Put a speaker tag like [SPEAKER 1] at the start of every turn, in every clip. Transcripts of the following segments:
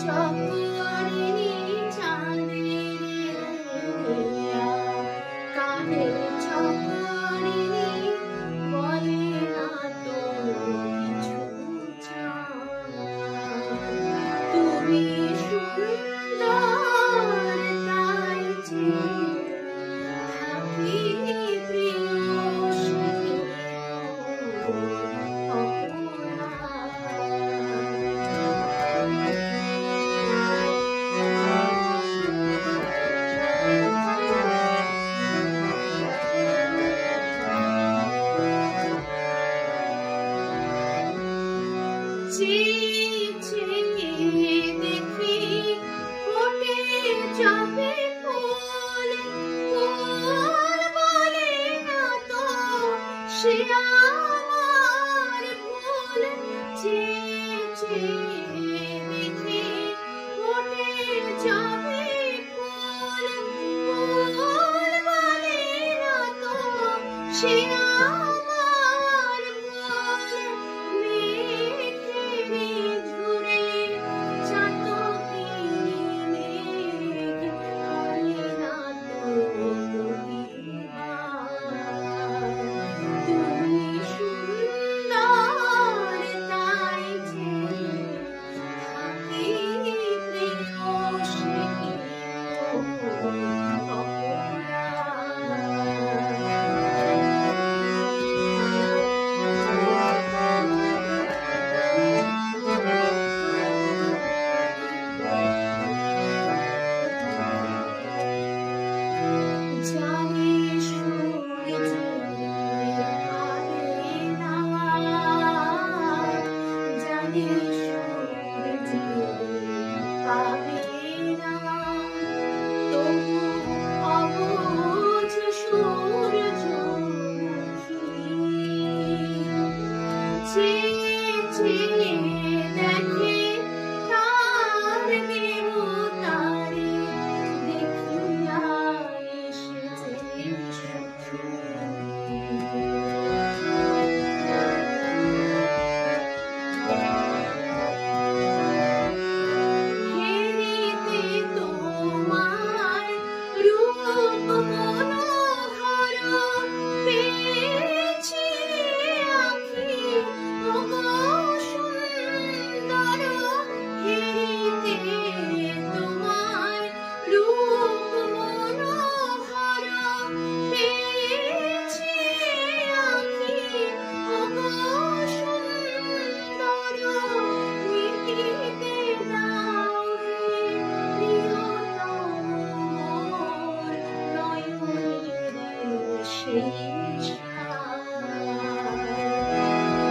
[SPEAKER 1] চকরিনী চাঁদের দুনিয়া কানের চকরিনী বলে না তো কিছু তুমি সুন্দর তাই যে থাকি প্রিয়সী দেখি ফোটে যাবে ফুল ফুল বলে না তো সে আমার ভুল দেখি ফোটে যাবে ফুল ফুল বলে না তো সে আমার ভুল মেঘেরি ঝুড়ে চাতকিনি মেঘ করে না তো তুমি সুন্দর তাই যে থাকি প্রিয়সী জানি সূর্য পাবে না জানি সূর্য পাবে না তবু অবুঝ সূর্যমুখী চেয়ে দেখে তার দেবতারে দেখিয়া এসেছে সুখী হেরিতে তোমার রূপ মনোহর পেয়েছি আঁখি ওগো সুন্দর হেরিতে তোমার রূপ মনোহর পেয়েছি আঁখি ওগো সুন্দর মিটিতে দাও হে প্রিয়তম মোর নয়নের সেই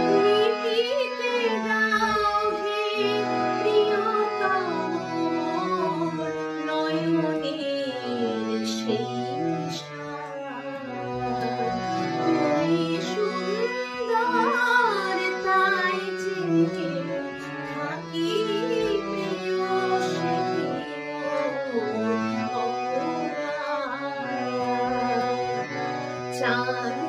[SPEAKER 1] মিটিতে দাও হে প্রিয়তম মোর নয়নের সেই তুমি সুন্দর তাই যে থাকি প্রিয়সী অপরাধ চাঁদ